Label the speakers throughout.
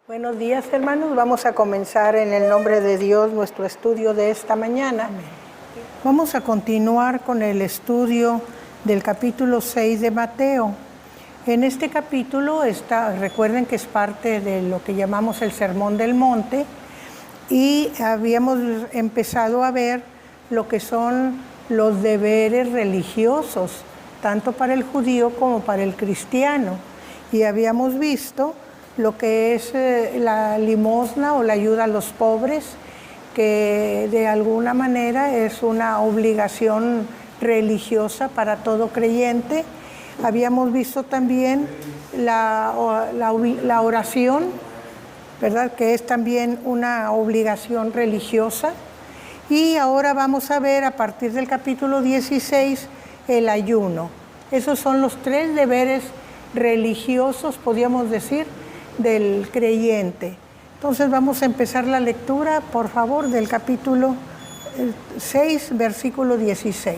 Speaker 1: Buenos días, hermanos. Vamos a comenzar en el nombre de Dios nuestro estudio de esta mañana. Amén. Vamos a continuar con el estudio del capítulo 6 de Mateo. En este capítulo recuerden que es parte de lo que llamamos el Sermón del Monte, y habíamos empezado a ver lo que son los deberes religiosos, tanto para el judío como para el cristiano. Y habíamos visto lo que es la limosna o la ayuda a los pobres, que de alguna manera es una obligación religiosa para todo creyente. Habíamos visto también la oración, ¿verdad?, que es también una obligación religiosa. Y ahora vamos a ver a partir del capítulo 16 el ayuno. Esos son los 3 deberes religiosos, podríamos decir, del creyente. Entonces vamos a empezar la lectura, por favor, del capítulo 6, versículo 16.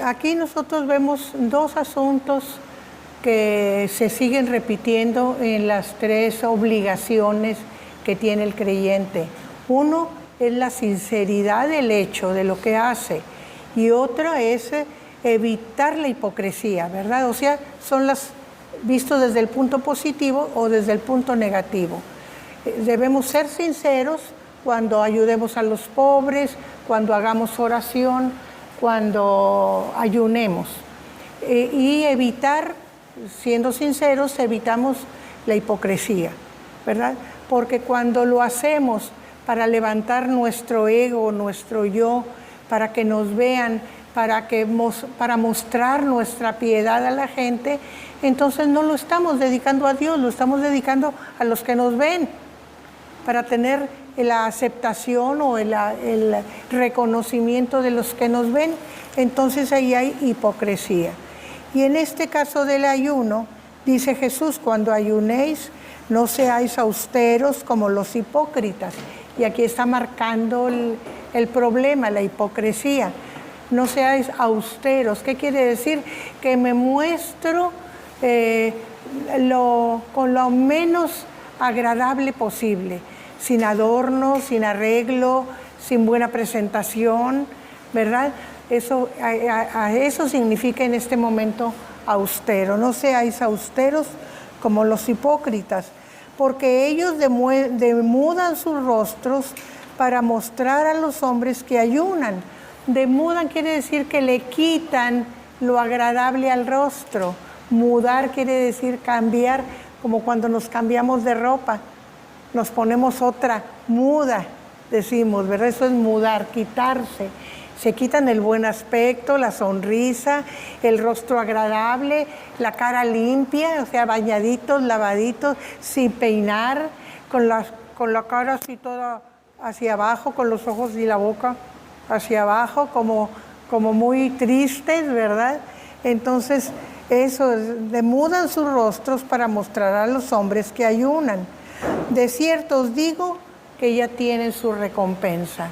Speaker 1: Aquí nosotros vemos 2 asuntos que se siguen repitiendo en las 3 obligaciones que tiene el creyente. Uno es la sinceridad del hecho, de lo que hace, y otra es evitar la hipocresía, ¿verdad? O sea, son las visto desde el punto positivo o desde el punto negativo. Debemos ser sinceros cuando ayudemos a los pobres, cuando hagamos oración, cuando ayunemos, y evitar, siendo sinceros, evitamos la hipocresía, ¿verdad? Porque cuando lo hacemos para levantar nuestro ego, nuestro yo, para que nos vean, para mostrar nuestra piedad a la gente, entonces no lo estamos dedicando a Dios, lo estamos dedicando a los que nos ven, para tener la aceptación o el reconocimiento de los que nos ven. Entonces ahí hay hipocresía. Y en este caso del ayuno, dice Jesús: cuando ayunéis, no seáis austeros como los hipócritas. Y aquí está marcando el problema, la hipocresía. No seáis austeros. ¿Qué quiere decir? Que me muestro con lo menos agradable posible, sin adorno, sin arreglo, sin buena presentación, ¿verdad? Eso significa en este momento austero. No seáis austeros como los hipócritas, porque ellos demudan sus rostros para mostrar a los hombres que ayunan. Demudan quiere decir que le quitan lo agradable al rostro. Mudar quiere decir cambiar, como cuando nos cambiamos de ropa. Nos ponemos otra muda, decimos, ¿verdad? Eso es mudar, quitarse. Se quitan el buen aspecto, la sonrisa, el rostro agradable, la cara limpia, o sea, bañaditos, lavaditos, sin peinar, con la cara así toda hacia abajo, con los ojos y la boca hacia abajo, como muy tristes, ¿verdad? Entonces, eso, demudan sus rostros para mostrar a los hombres que ayunan. De cierto os digo que ya tienen su recompensa.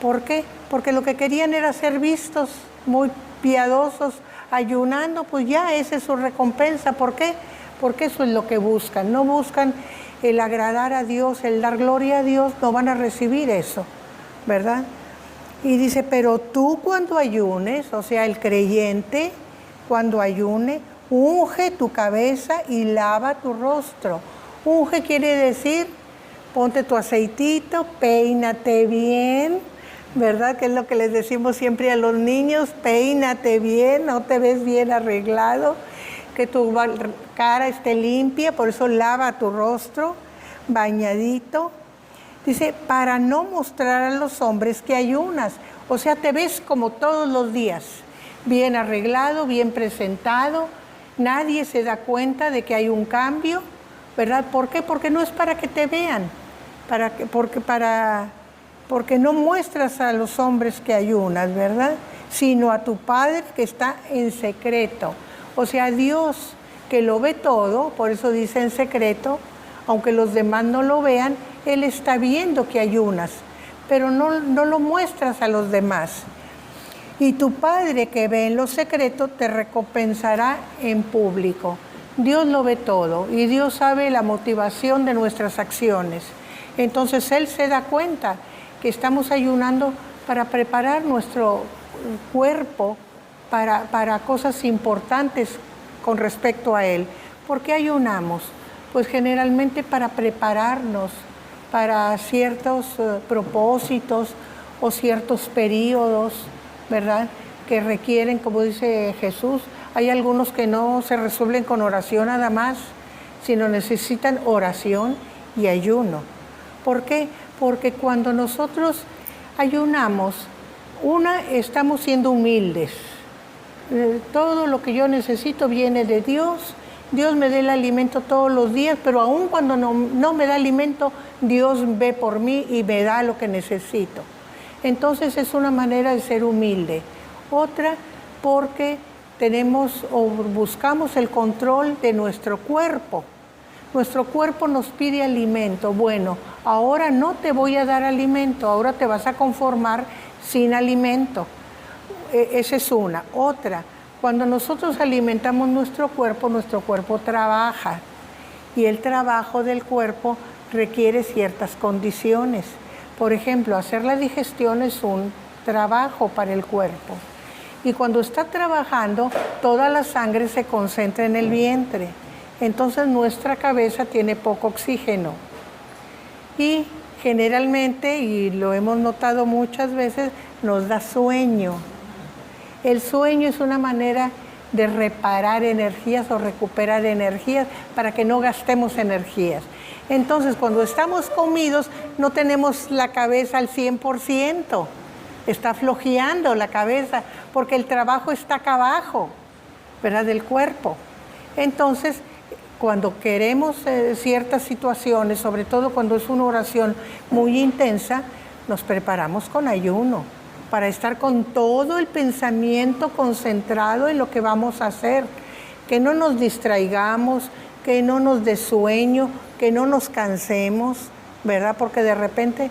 Speaker 1: ¿Por qué? Porque lo que querían era ser vistos muy piadosos, ayunando, pues ya esa es su recompensa. ¿Por qué? Porque eso es lo que buscan. No buscan el agradar a Dios, el dar gloria a Dios, no van a recibir eso, ¿verdad? Y dice: pero tú cuando ayunes, o sea, el creyente, cuando ayune, unge tu cabeza y lava tu rostro. Unge quiere decir, ponte tu aceitito, peínate bien, ¿verdad? Que es lo que les decimos siempre a los niños: peínate bien, no te ves bien arreglado, que tu cara esté limpia, por eso lava tu rostro, bañadito. Dice, para no mostrar a los hombres que ayunas, o sea, te ves como todos los días, bien arreglado, bien presentado, nadie se da cuenta de que hay un cambio, ¿verdad? ¿Por qué? Porque no es para que te vean, porque no muestras a los hombres que ayunas, ¿verdad? Sino a tu Padre que está en secreto. O sea, Dios que lo ve todo, por eso dice en secreto, aunque los demás no lo vean, Él está viendo que ayunas, pero no lo muestras a los demás. Y tu Padre que ve en lo secreto te recompensará en público. Dios lo ve todo y Dios sabe la motivación de nuestras acciones. Entonces Él se da cuenta que estamos ayunando para preparar nuestro cuerpo para cosas importantes con respecto a Él. ¿Por qué ayunamos? Pues generalmente para prepararnos para ciertos propósitos o ciertos periodos, ¿verdad? Que requieren, como dice Jesús, hay algunos que no se resuelven con oración nada más, sino necesitan oración y ayuno. ¿Por qué? Porque cuando nosotros ayunamos, estamos siendo humildes. Todo lo que yo necesito viene de Dios. Dios me da el alimento todos los días, pero aun cuando no me da alimento, Dios ve por mí y me da lo que necesito. Entonces es una manera de ser humilde. Otra, porque tenemos o buscamos el control de nuestro cuerpo. Nuestro cuerpo nos pide alimento. Bueno, ahora no te voy a dar alimento, ahora te vas a conformar sin alimento. Esa es una. Otra, cuando nosotros alimentamos nuestro cuerpo trabaja. Y el trabajo del cuerpo requiere ciertas condiciones. Por ejemplo, hacer la digestión es un trabajo para el cuerpo. Y cuando está trabajando, toda la sangre se concentra en el vientre. Entonces nuestra cabeza tiene poco oxígeno. Y generalmente, y lo hemos notado muchas veces, nos da sueño. El sueño es una manera de reparar energías o recuperar energías para que no gastemos energías. Entonces, cuando estamos comidos, no tenemos la cabeza al 100%. Está flojeando la cabeza porque el trabajo está acá abajo, ¿verdad? Del cuerpo. Entonces, cuando queremos ciertas situaciones, sobre todo cuando es una oración muy intensa, nos preparamos con ayuno para estar con todo el pensamiento concentrado en lo que vamos a hacer, que no nos distraigamos, que no nos dé sueño, que no nos cansemos, ¿verdad? Porque de repente,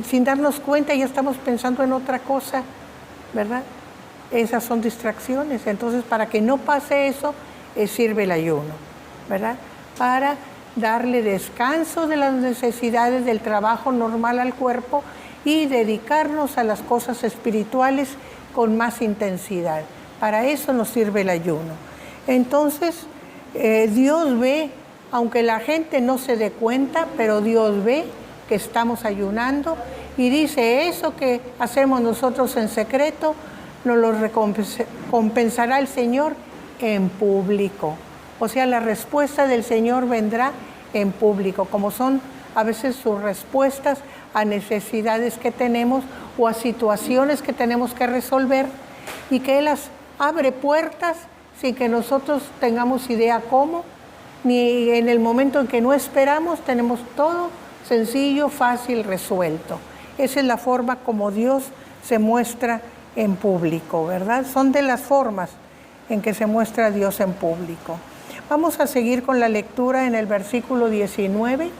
Speaker 1: sin darnos cuenta, ya estamos pensando en otra cosa, ¿verdad? Esas son distracciones. Entonces, para que no pase eso, sirve el ayuno, ¿verdad? Para darle descanso de las necesidades del trabajo normal al cuerpo y dedicarnos a las cosas espirituales con más intensidad. Para eso nos sirve el ayuno. Entonces, Dios ve, aunque la gente no se dé cuenta, pero Dios ve que estamos ayunando y dice, eso que hacemos nosotros en secreto, nos lo recompensará el Señor en público. O sea, la respuesta del Señor vendrá en público, como son a veces sus respuestas a necesidades que tenemos o a situaciones que tenemos que resolver, y que Él las abre puertas sin que nosotros tengamos idea cómo, ni en el momento en que no esperamos, tenemos todo sencillo, fácil, resuelto. Esa es la forma como Dios se muestra en público, ¿verdad? Son de las formas en que se muestra Dios en público. Vamos a seguir con la lectura en el versículo 19.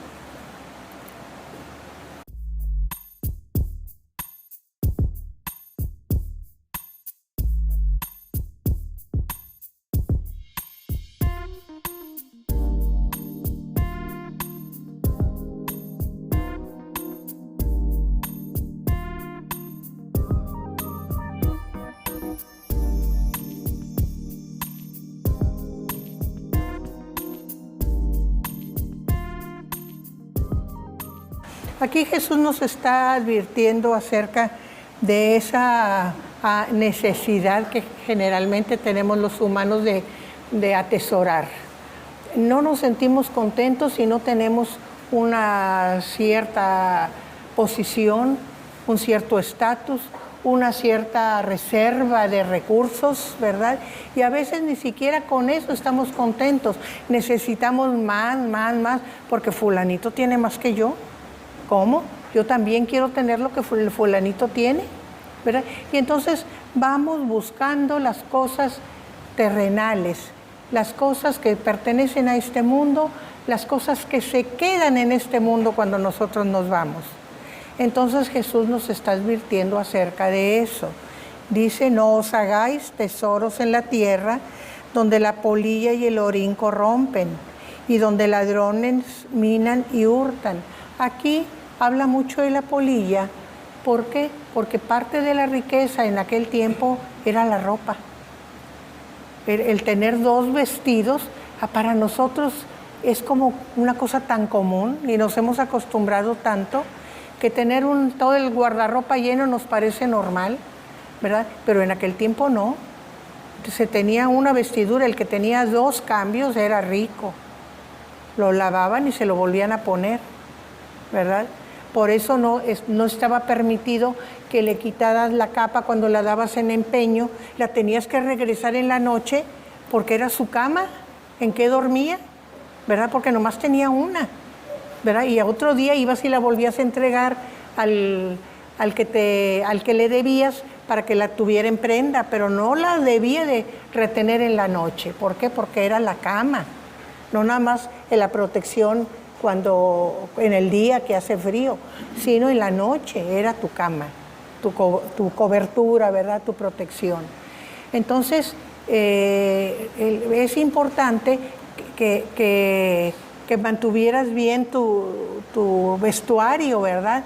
Speaker 1: Aquí Jesús nos está advirtiendo acerca de esa necesidad que generalmente tenemos los humanos de atesorar. No nos sentimos contentos si no tenemos una cierta posición, un cierto estatus, una cierta reserva de recursos, ¿verdad? Y a veces ni siquiera con eso estamos contentos. Necesitamos más, porque fulanito tiene más que yo. ¿Cómo? Yo también quiero tener lo que el fulanito tiene, ¿verdad? Y entonces vamos buscando las cosas terrenales, las cosas que pertenecen a este mundo, las cosas que se quedan en este mundo cuando nosotros nos vamos. Entonces Jesús nos está advirtiendo acerca de eso. Dice, no os hagáis tesoros en la tierra, donde la polilla y el orín corrompen, y donde ladrones minan y hurtan. Aquí habla mucho de la polilla. ¿Por qué? Porque parte de la riqueza en aquel tiempo era la ropa. El tener dos vestidos, para nosotros es como una cosa tan común y nos hemos acostumbrado tanto que tener todo el guardarropa lleno nos parece normal, ¿verdad? Pero en aquel tiempo no. Se tenía una vestidura, el que tenía 2 cambios era rico. Lo lavaban y se lo volvían a poner, ¿verdad? Por eso no estaba permitido que le quitaras la capa cuando la dabas en empeño, la tenías que regresar en la noche porque era su cama, en que dormía, ¿verdad? Porque nomás tenía una, ¿verdad? Y a otro día ibas y la volvías a entregar al que le debías para que la tuviera en prenda, pero no la debía de retener en la noche. ¿Por qué? Porque era la cama, no nada más en la protección cuando en el día que hace frío, sino en la noche era tu cama, tu cobertura, ¿verdad? Tu protección. Entonces, es importante que mantuvieras bien tu vestuario, ¿verdad?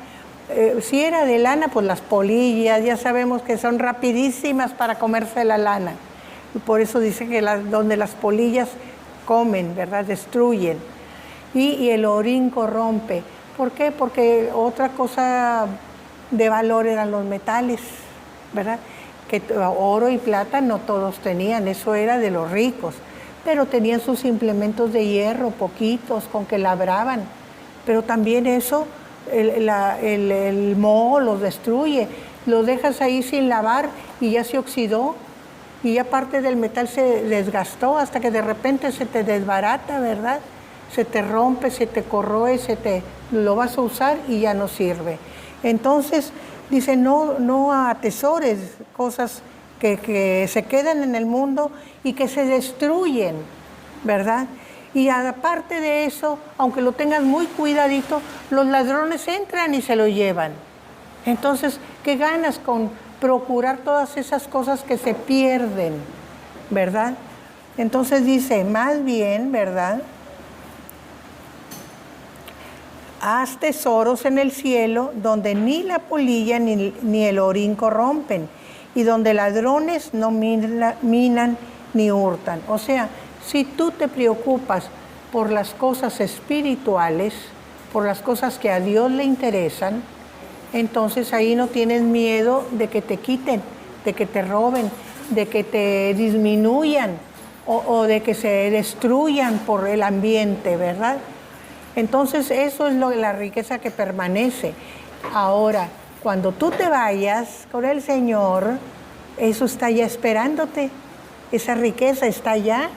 Speaker 1: Si era de lana, pues las polillas, ya sabemos que son rapidísimas para comerse la lana. Y por eso dice que donde las polillas comen, ¿verdad? Destruyen. Y el orín corrompe. ¿Por qué? Porque otra cosa de valor eran los metales, ¿verdad? Que oro y plata no todos tenían, eso era de los ricos. Pero tenían sus implementos de hierro, poquitos, con que labraban. Pero también eso, el moho los destruye. Lo dejas ahí sin lavar y ya se oxidó. Y ya parte del metal se desgastó hasta que de repente se te desbarata, ¿verdad? Se te rompe, se te corroe, lo vas a usar y ya no sirve. Entonces, dice, no atesores cosas que se quedan en el mundo y que se destruyen, ¿verdad? Y aparte de eso, aunque lo tengas muy cuidadito, los ladrones entran y se lo llevan. Entonces, ¿qué ganas con procurar todas esas cosas que se pierden, ¿verdad? Entonces dice, más bien, ¿verdad? Haz tesoros en el cielo donde ni la polilla ni el orín corrompen y donde ladrones no minan ni hurtan. O sea, si tú te preocupas por las cosas espirituales, por las cosas que a Dios le interesan, entonces ahí no tienes miedo de que te quiten, de que te roben, de que te disminuyan o de que se destruyan por el ambiente, ¿verdad? Entonces eso es la riqueza que permanece. Ahora, cuando tú te vayas con el Señor, eso está ya esperándote. Esa riqueza está allá,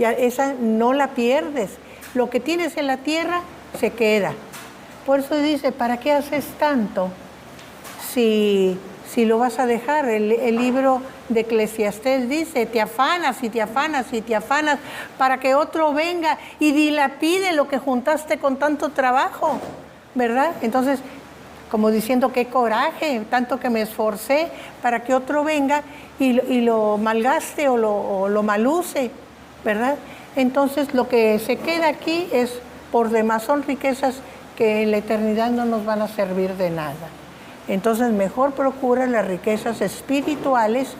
Speaker 1: ya esa no la pierdes. Lo que tienes en la tierra se queda. Por eso dice, ¿para qué haces tanto si lo vas a dejar? El libro de Eclesiastés dice, te afanas y te afanas y te afanas para que otro venga y dilapide lo que juntaste con tanto trabajo, ¿verdad? Entonces, como diciendo, qué coraje, tanto que me esforcé para que otro venga y lo malgaste o lo maluse, ¿verdad? Entonces, lo que se queda aquí es, por demás, son riquezas que en la eternidad no nos van a servir de nada. Entonces mejor procura las riquezas espirituales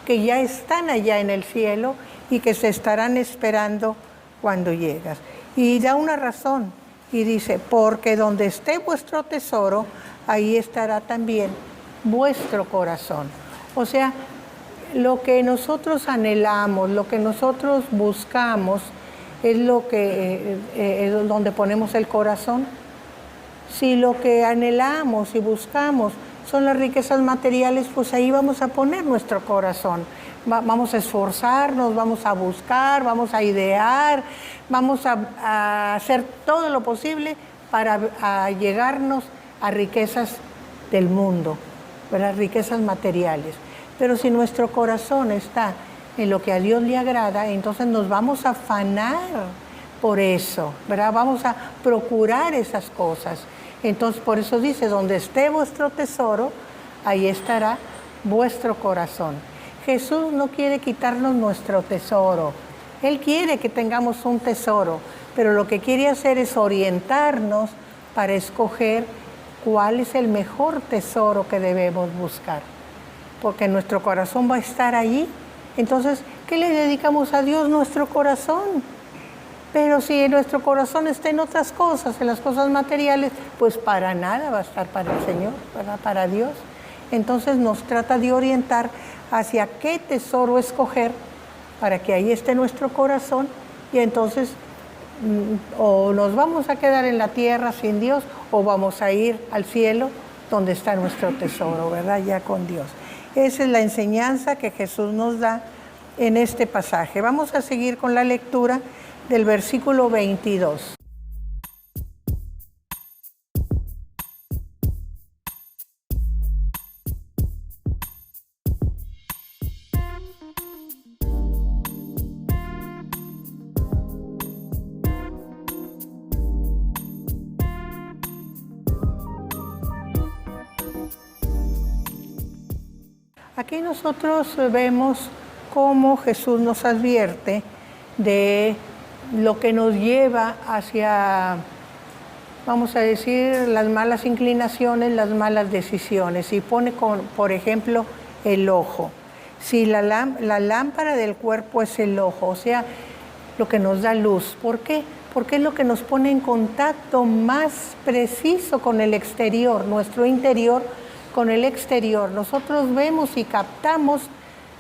Speaker 1: que ya están allá en el cielo y que se estarán esperando cuando llegas. Y da una razón y dice, porque donde esté vuestro tesoro, ahí estará también vuestro corazón. O sea, lo que nosotros anhelamos, lo que nosotros buscamos, es lo que es donde ponemos el corazón. Si lo que anhelamos y buscamos son las riquezas materiales, pues ahí vamos a poner nuestro corazón. Vamos a esforzarnos, vamos a buscar, vamos a idear, vamos a hacer todo lo posible para llegarnos a riquezas del mundo, ¿verdad? Riquezas materiales. Pero si nuestro corazón está en lo que a Dios le agrada, entonces nos vamos a afanar por eso, ¿verdad? Vamos a procurar esas cosas. Entonces, por eso dice, donde esté vuestro tesoro, ahí estará vuestro corazón. Jesús no quiere quitarnos nuestro tesoro. Él quiere que tengamos un tesoro, pero lo que quiere hacer es orientarnos para escoger cuál es el mejor tesoro que debemos buscar. Porque nuestro corazón va a estar allí. Entonces, ¿qué le dedicamos a Dios? Nuestro corazón. Pero si nuestro corazón está en otras cosas, en las cosas materiales, pues para nada va a estar para el Señor, ¿verdad? Para Dios. Entonces nos trata de orientar hacia qué tesoro escoger para que ahí esté nuestro corazón, y entonces o nos vamos a quedar en la tierra sin Dios o vamos a ir al cielo donde está nuestro tesoro, ¿verdad? Ya con Dios. Esa es la enseñanza que Jesús nos da en este pasaje. Vamos a seguir con la lectura del versículo 22. Aquí nosotros vemos cómo Jesús nos advierte de lo que nos lleva hacia, vamos a decir, las malas inclinaciones, las malas decisiones. Y pone, por ejemplo, el ojo. Si la lámpara del cuerpo es el ojo, o sea, lo que nos da luz. ¿Por qué? Porque es lo que nos pone en contacto más preciso con el exterior, nuestro interior con el exterior. Nosotros vemos y captamos,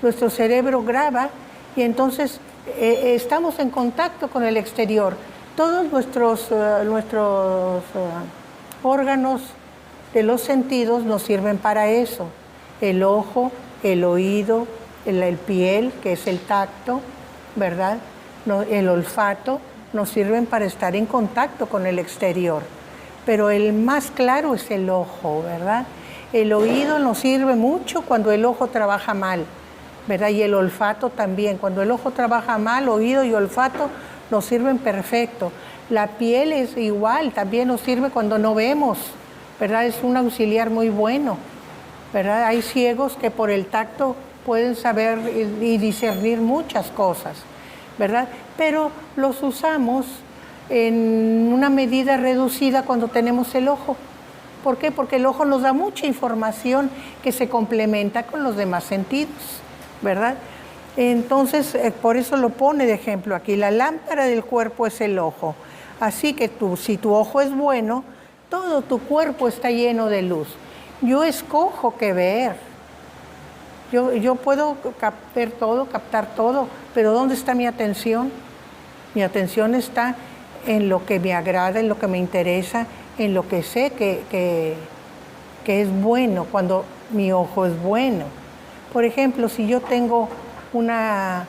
Speaker 1: nuestro cerebro graba y entonces estamos en contacto con el exterior. Todos nuestros órganos de los sentidos nos sirven para eso. El ojo, el oído, el piel, que es el tacto, ¿verdad? El olfato, nos sirven para estar en contacto con el exterior. Pero el más claro es el ojo, ¿verdad? El oído nos sirve mucho cuando el ojo trabaja mal, ¿verdad? Y el olfato también. Cuando el ojo trabaja mal, oído y olfato nos sirven perfecto. La piel es igual, también nos sirve cuando no vemos, ¿verdad? Es un auxiliar muy bueno, ¿verdad? Hay ciegos que por el tacto pueden saber y discernir muchas cosas, ¿verdad? Pero los usamos en una medida reducida cuando tenemos el ojo. ¿Por qué? Porque el ojo nos da mucha información que se complementa con los demás sentidos, ¿verdad? Entonces, por eso lo pone de ejemplo aquí. La lámpara del cuerpo es el ojo. Así que si tu ojo es bueno, todo tu cuerpo está lleno de luz. Yo escojo qué ver. Yo puedo captar todo, pero ¿dónde está mi atención? Mi atención está en lo que me agrada, en lo que me interesa, en lo que sé que es bueno, cuando mi ojo es bueno. Por ejemplo, si yo tengo una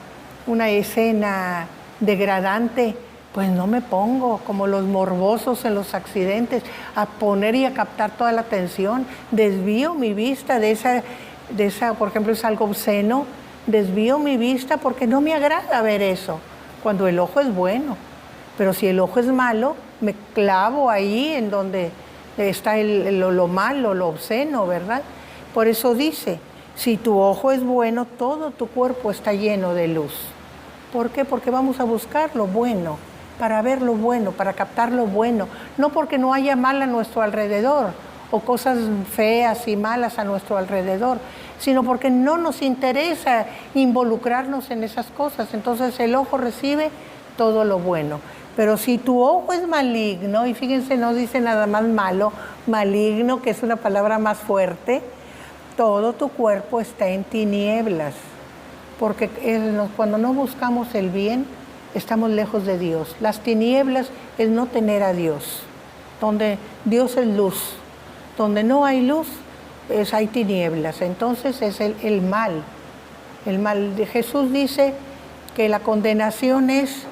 Speaker 1: escena degradante, pues no me pongo como los morbosos en los accidentes a poner y a captar toda la atención. Desvío mi vista de esa, por ejemplo, es algo obsceno, desvío mi vista porque no me agrada ver eso, cuando el ojo es bueno. Pero si el ojo es malo, me clavo ahí en donde está lo malo, lo obsceno, ¿verdad? Por eso dice, si tu ojo es bueno, todo tu cuerpo está lleno de luz. ¿Por qué? Porque vamos a buscar lo bueno, para ver lo bueno, para captar lo bueno. No porque no haya mal a nuestro alrededor o cosas feas y malas a nuestro alrededor, sino porque no nos interesa involucrarnos en esas cosas. Entonces el ojo recibe todo lo bueno. Pero si tu ojo es maligno, y fíjense, no dice nada más malo, maligno, que es una palabra más fuerte, todo tu cuerpo está en tinieblas. Porque cuando no buscamos el bien, estamos lejos de Dios. Las tinieblas es no tener a Dios. Donde Dios es luz. Donde no hay luz, hay tinieblas. Entonces es el mal. El mal. Jesús dice que la condenación es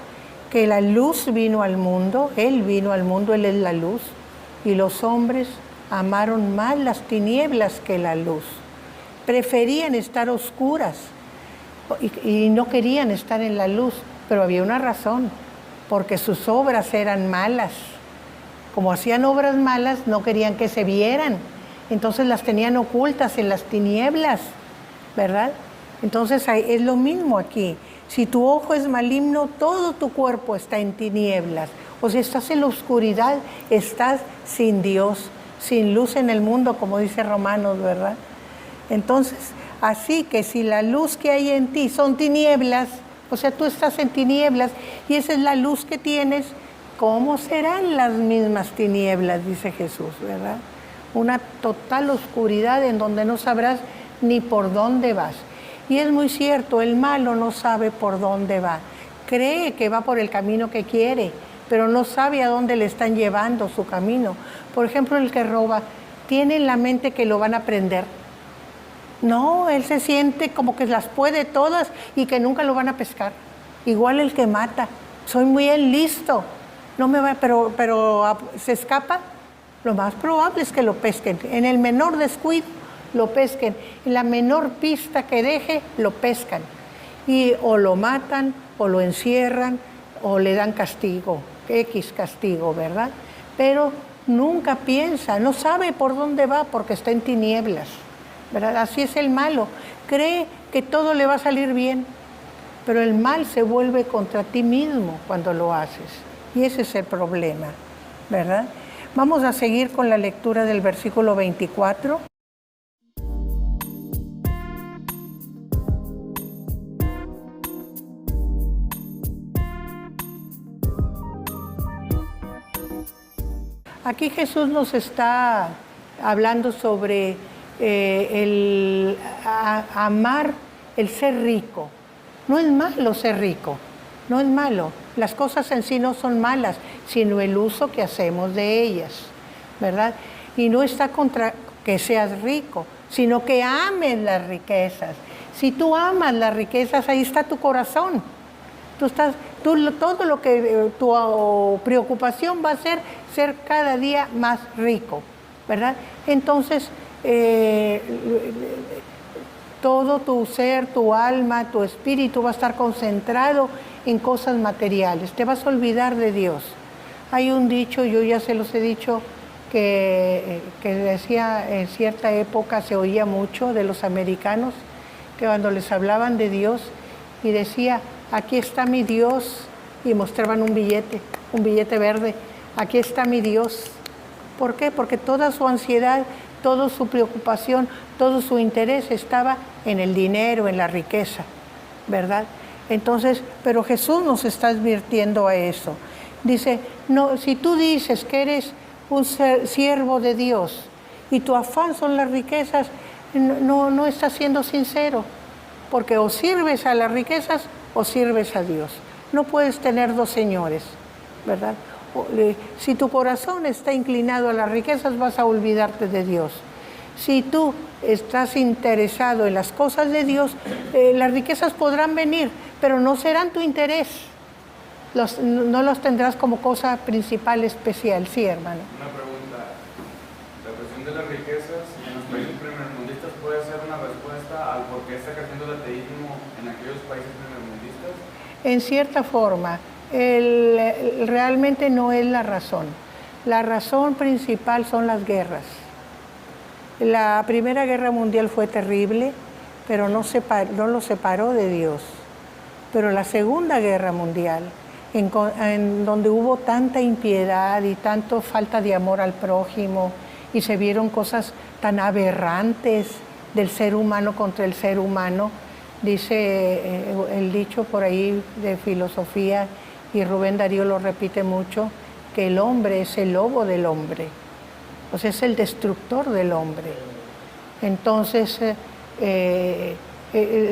Speaker 1: que la luz vino al mundo, Él vino al mundo, Él es la luz, y los hombres amaron más las tinieblas que la luz. Preferían estar oscuras y no querían estar en la luz, pero había una razón, porque sus obras eran malas. Como hacían obras malas, no querían que se vieran, entonces las tenían ocultas en las tinieblas, ¿verdad? Entonces es lo mismo aquí. Si tu ojo es maligno, todo tu cuerpo está en tinieblas. O sea, estás en la oscuridad, estás sin Dios, sin luz en el mundo, como dice Romanos, ¿verdad? Entonces, así que si la luz que hay en ti son tinieblas, o sea, tú estás en tinieblas y esa es la luz que tienes, ¿cómo serán las mismas tinieblas? Dice Jesús, ¿verdad? Una total oscuridad en donde no sabrás ni por dónde vas. Y es muy cierto, el malo no sabe por dónde va. Cree que va por el camino que quiere, pero no sabe a dónde le están llevando su camino. Por ejemplo, el que roba, tiene en la mente que lo van a prender. No, él se siente como que las puede todas y que nunca lo van a pescar. Igual el que mata, soy muy listo, no me va, pero se escapa, lo más probable es que lo pesquen. En el menor descuido, lo pesquen. En la menor pista que deje, lo pescan. Y o lo matan, o lo encierran, o le dan castigo, X castigo, ¿verdad? Pero nunca piensa, no sabe por dónde va porque está en tinieblas, ¿verdad? Así es el malo. Cree que todo le va a salir bien, pero el mal se vuelve contra ti mismo cuando lo haces. Y ese es el problema, ¿verdad? Vamos a seguir con la lectura del versículo 24. Aquí Jesús nos está hablando sobre amar el ser rico. No es malo ser rico, no es malo. Las cosas en sí no son malas, sino el uso que hacemos de ellas, ¿verdad? Y no está contra que seas rico, sino que ames las riquezas. Si tú amas las riquezas, ahí está tu corazón. Todo lo que tu preocupación va a ser cada día más rico, ¿verdad? Entonces, todo tu ser, tu alma, tu espíritu va a estar concentrado en cosas materiales. Te vas a olvidar de Dios. Hay un dicho, yo ya se los he dicho, que decía en cierta época, se oía mucho de los americanos, que cuando les hablaban de Dios y decía, aquí está mi Dios, y mostraban un billete verde, aquí está mi Dios. ¿Por qué? Porque toda su ansiedad, toda su preocupación, todo su interés estaba en el dinero, en la riqueza, ¿verdad? Entonces, pero Jesús nos está advirtiendo a eso. Dice, no, si tú dices que eres un siervo de Dios y tu afán son las riquezas, no estás siendo sincero, porque o sirves a las riquezas o sirves a Dios. No puedes tener dos señores, ¿verdad? Si tu corazón está inclinado a las riquezas, vas a olvidarte de Dios. Si tú estás interesado en las cosas de Dios, las riquezas podrán venir, pero no serán tu interés. No los tendrás como cosa principal, especial. Sí, hermano.
Speaker 2: Una pregunta. ¿La cuestión de las riquezas en los países primermundistas puede ser una respuesta al por qué está creciendo el ateísmo en aquellos países primermundistas?
Speaker 1: En cierta forma, realmente no es la razón. La razón principal son las guerras. La Primera Guerra Mundial fue terrible, pero no lo separó de Dios. Pero la Segunda Guerra Mundial, en donde hubo tanta impiedad y tanta falta de amor al prójimo, y se vieron cosas tan aberrantes del ser humano contra el ser humano, dice el dicho por ahí de filosofía, y Rubén Darío lo repite mucho, que el hombre es el lobo del hombre, o sea, es el destructor del hombre. Entonces,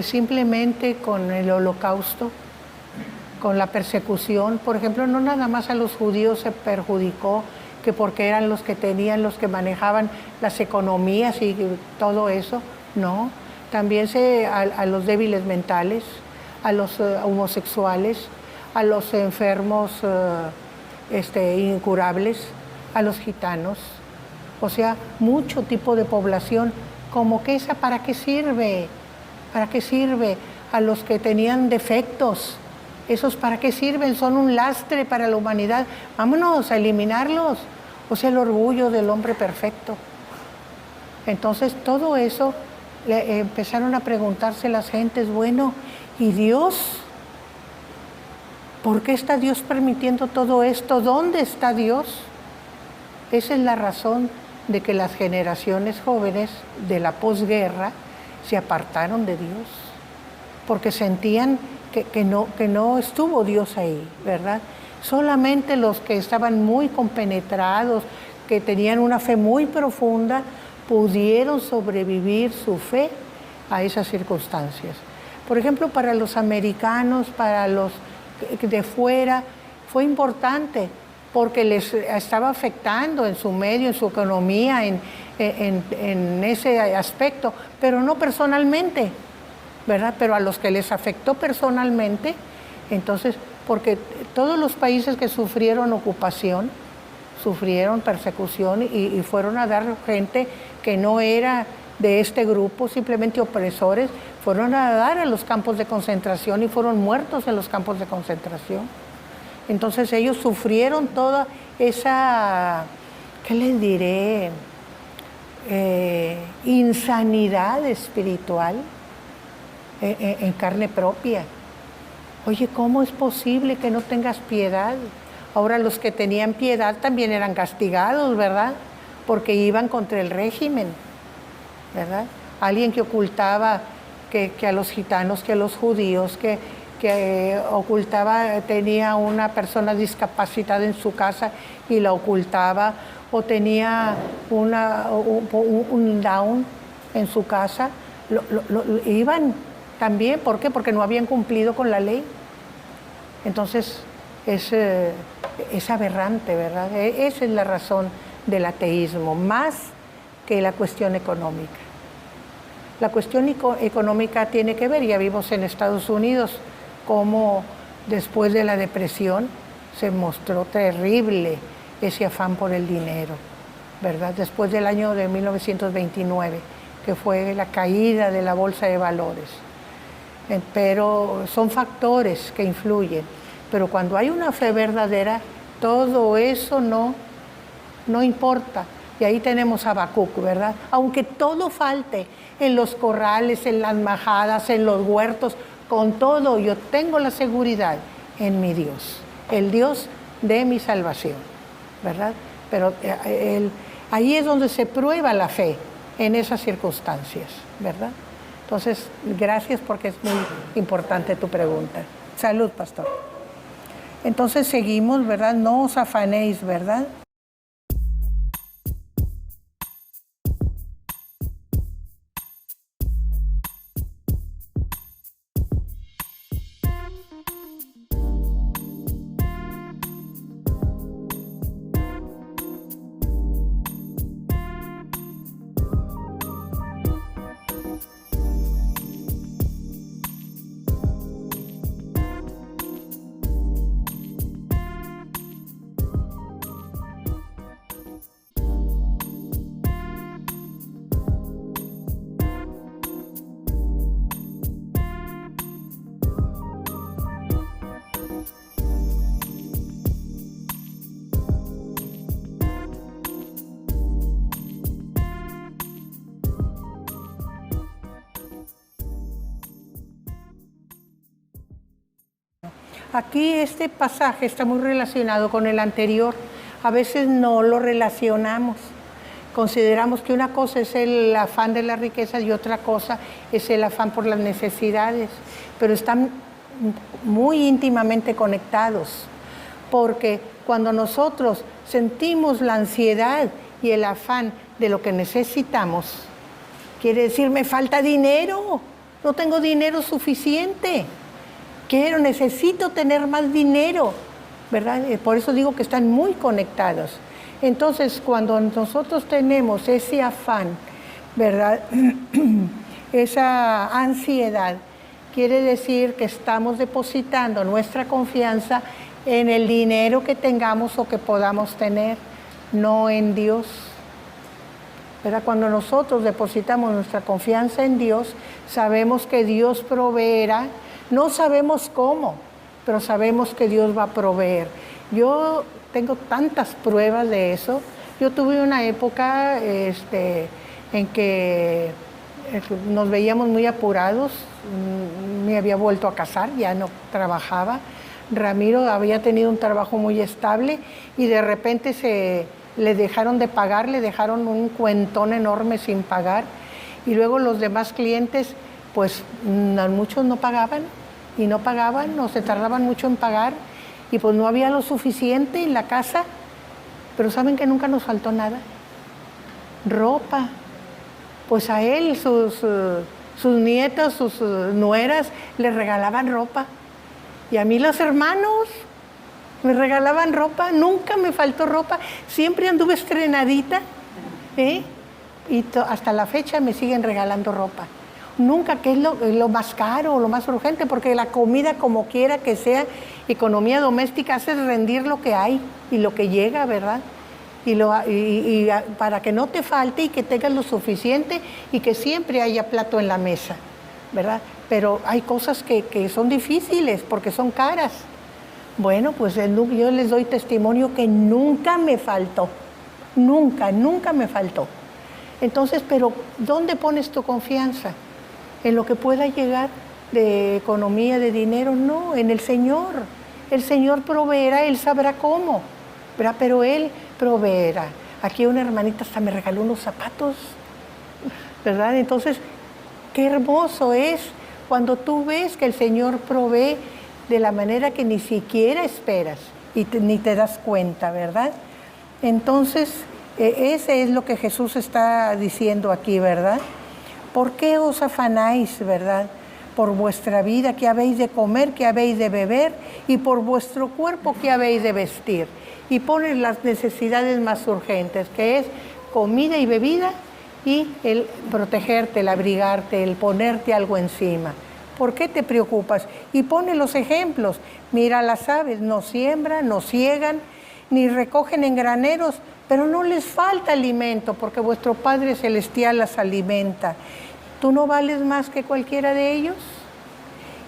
Speaker 1: simplemente con el Holocausto, con la persecución, por ejemplo, no nada más a los judíos se perjudicó, que porque eran los que tenían, los que manejaban las economías y todo eso. No, también a los débiles mentales, a los homosexuales, a los enfermos incurables, a los gitanos. O sea, mucho tipo de población. Como que esa, ¿para qué sirve? ¿Para qué sirve? A los que tenían defectos, ¿esos para qué sirven? Son un lastre para la humanidad. Vámonos a eliminarlos. O sea, el orgullo del hombre perfecto. Entonces, todo eso empezaron a preguntarse las gentes, bueno, ¿y Dios? ¿Por qué está Dios permitiendo todo esto? ¿Dónde está Dios? Esa es la razón de que las generaciones jóvenes de la posguerra se apartaron de Dios, porque sentían que no estuvo Dios ahí, ¿verdad? Solamente los que estaban muy compenetrados, que tenían una fe muy profunda, pudieron sobrevivir su fe a esas circunstancias. Por ejemplo, para los americanos, para los de fuera, fue importante porque les estaba afectando en su medio, en su economía, en ese aspecto, pero no personalmente, ¿verdad? Pero a los que les afectó personalmente, entonces, porque todos los países que sufrieron ocupación, sufrieron persecución y fueron a dar gente que no era de este grupo, simplemente opresores, fueron a dar a los campos de concentración y fueron muertos en los campos de concentración. Entonces ellos sufrieron toda esa, ¿qué les diré? Insanidad espiritual en carne propia. Oye, ¿cómo es posible que no tengas piedad? Ahora los que tenían piedad también eran castigados, ¿verdad? Porque iban contra el régimen, ¿verdad? Alguien que ocultaba que a los gitanos, que a los judíos, que ocultaba, tenía una persona discapacitada en su casa y la ocultaba, o tenía un down en su casa, iban también. ¿Por qué? Porque no habían cumplido con la ley. Entonces, es aberrante, ¿verdad? Esa es la razón del ateísmo, más que la cuestión económica. La cuestión económica tiene que ver, ya vimos en Estados Unidos, cómo después de la depresión se mostró terrible ese afán por el dinero, ¿verdad? Después del año de 1929, que fue la caída de la bolsa de valores. Pero son factores que influyen. Pero cuando hay una fe verdadera, todo eso no importa. Y ahí tenemos a Habacuc, ¿verdad? Aunque todo falte en los corrales, en las majadas, en los huertos, con todo yo tengo la seguridad en mi Dios, el Dios de mi salvación, ¿verdad? Pero ahí es donde se prueba la fe, en esas circunstancias, ¿verdad? Entonces, gracias porque es muy importante tu pregunta. Salud, pastor. Entonces seguimos, ¿verdad? No os afanéis, ¿verdad? Aquí este pasaje está muy relacionado con el anterior. A veces no lo relacionamos. Consideramos que una cosa es el afán de la riqueza y otra cosa es el afán por las necesidades. Pero están muy íntimamente conectados. Porque cuando nosotros sentimos la ansiedad y el afán de lo que necesitamos, quiere decir, me falta dinero, no tengo dinero suficiente. Necesito tener más dinero, ¿verdad? Por eso digo que están muy conectados. Entonces, cuando nosotros tenemos ese afán, ¿verdad? Esa ansiedad, quiere decir que estamos depositando nuestra confianza en el dinero que tengamos o que podamos tener, no en Dios. ¿Verdad? Cuando nosotros depositamos nuestra confianza en Dios, sabemos que Dios proveerá. No sabemos cómo, pero sabemos que Dios va a proveer. Yo tengo tantas pruebas de eso. Yo tuve una época en que nos veíamos muy apurados. Me había vuelto a casar, ya no trabajaba. Ramiro había tenido un trabajo muy estable y de repente le dejaron de pagar, le dejaron un cuentón enorme sin pagar. Y luego los demás clientes, pues muchos no pagaban y no pagaban, o se tardaban mucho en pagar. Y pues no había lo suficiente en la casa, pero ¿saben que nunca nos faltó nada? Ropa. Pues a él, sus nietos, sus nueras, le regalaban ropa. Y a mí los hermanos me regalaban ropa, nunca me faltó ropa, siempre anduve estrenadita, y hasta la fecha me siguen regalando ropa. Nunca, que es lo más caro, lo más urgente, porque la comida, como quiera que sea, economía doméstica, hace rendir lo que hay y lo que llega, ¿verdad? Y para que no te falte y que tengas lo suficiente y que siempre haya plato en la mesa, ¿verdad? Pero hay cosas que son difíciles porque son caras. Bueno, pues yo les doy testimonio que nunca me faltó, nunca me faltó. Entonces, pero ¿dónde pones tu confianza? ¿En lo que pueda llegar de economía, de dinero? No, en el Señor. El Señor proveerá, Él sabrá cómo, ¿verdad? Pero Él proveerá. Aquí una hermanita hasta me regaló unos zapatos, ¿verdad? Entonces, qué hermoso es cuando tú ves que el Señor provee de la manera que ni siquiera esperas y ni te das cuenta, ¿verdad? Entonces, ese es lo que Jesús está diciendo aquí, ¿verdad? ¿Por qué os afanáis, verdad? Por vuestra vida, ¿qué habéis de comer, qué habéis de beber? Y por vuestro cuerpo, ¿qué habéis de vestir? Y pones las necesidades más urgentes, que es comida y bebida, y el protegerte, el abrigarte, el ponerte algo encima. ¿Por qué te preocupas? Y pone los ejemplos. Mira las aves, no siembran, no ciegan, ni recogen en graneros, pero no les falta alimento, porque vuestro Padre Celestial las alimenta. ¿Tú no vales más que cualquiera de ellos?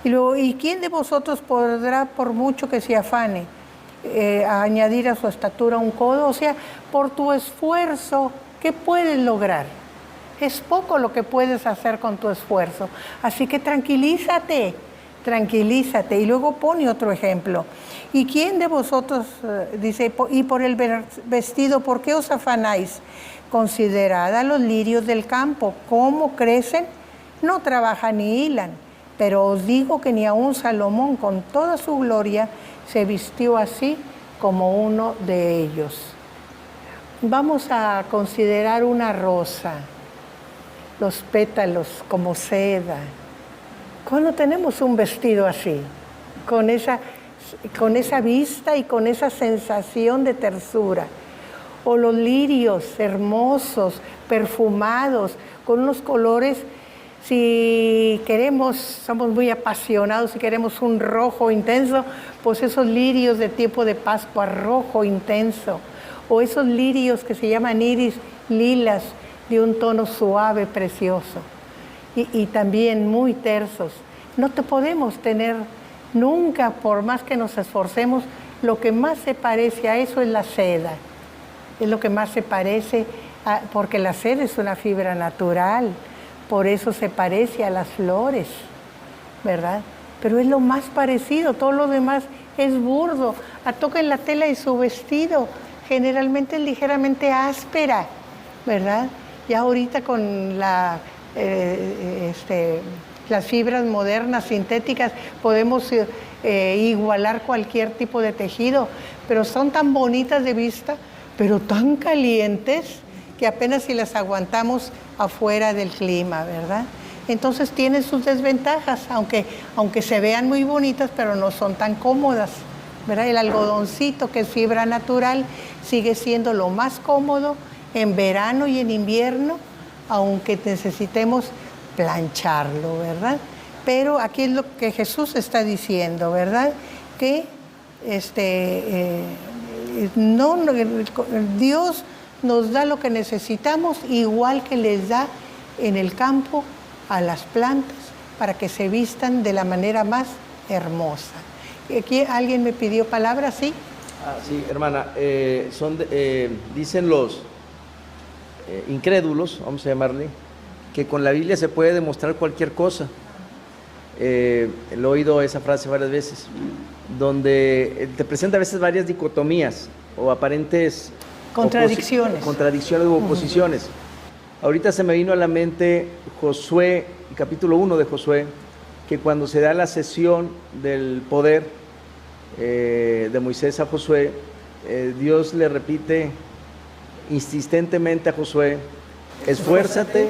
Speaker 1: Y luego, ¿y quién de vosotros podrá, por mucho que se afane, añadir a su estatura un codo? O sea, por tu esfuerzo, ¿qué puedes lograr? Es poco lo que puedes hacer con tu esfuerzo. Así que tranquilízate. Y luego pone otro ejemplo. ¿Y quién de vosotros, dice, y por el vestido, por qué os afanáis? Considerad a los lirios del campo, cómo crecen, no trabajan ni hilan. Pero os digo que ni aun Salomón, con toda su gloria, se vistió así como uno de ellos. Vamos a considerar una rosa, los pétalos como seda. ¿Cuándo tenemos un vestido así? Con esa vista y con esa sensación de tersura. O los lirios hermosos, perfumados, con unos colores, si queremos, somos muy apasionados, si queremos un rojo intenso, pues esos lirios de tiempo de Pascua, rojo intenso. O esos lirios que se llaman iris lilas, de un tono suave, precioso. Y también muy tersos. No te podemos tener nunca, por más que nos esforcemos, lo que más se parece a eso es la seda. Es lo que más se parece, porque la seda es una fibra natural, por eso se parece a las flores, ¿verdad? Pero es lo más parecido, todo lo demás es burdo. Toquen la tela y su vestido, generalmente es ligeramente áspera, ¿verdad? Ya ahorita con las fibras modernas, sintéticas, podemos igualar cualquier tipo de tejido, pero son tan bonitas de vista, pero tan calientes, que apenas si las aguantamos afuera del clima, ¿verdad? Entonces tienen sus desventajas, aunque se vean muy bonitas, pero no son tan cómodas, ¿verdad? El algodoncito, que es fibra natural, sigue siendo lo más cómodo en verano y en invierno, aunque necesitemos plancharlo, ¿verdad? Pero aquí es lo que Jesús está diciendo, ¿verdad? Que Dios nos da lo que necesitamos, igual que les da en el campo a las plantas, para que se vistan de la manera más hermosa. Aquí alguien me pidió palabras, ¿sí?
Speaker 3: Sí, hermana, dicen los incrédulos, vamos a llamarle, que con la Biblia se puede demostrar cualquier cosa. He oído esa frase varias veces, donde te presenta a veces varias dicotomías o aparentes contradicciones u oposiciones. Ahorita se me vino a la mente Josué, capítulo 1 de Josué, que cuando se da la cesión del poder de Moisés a Josué, Dios le repite insistentemente a Josué: esfuérzate,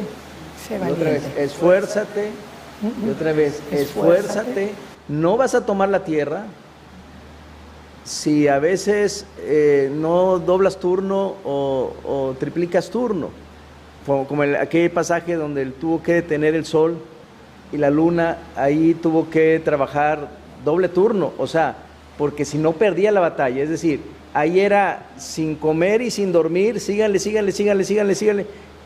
Speaker 3: y otra vez, esfuérzate, y otra vez, esfuérzate. No vas a tomar la tierra si a veces no doblas turno o triplicas turno, como aquel pasaje donde él tuvo que detener el sol y la luna, ahí tuvo que trabajar doble turno, o sea, porque si no perdía la batalla. Es decir, ahí era sin comer y sin dormir, síganle,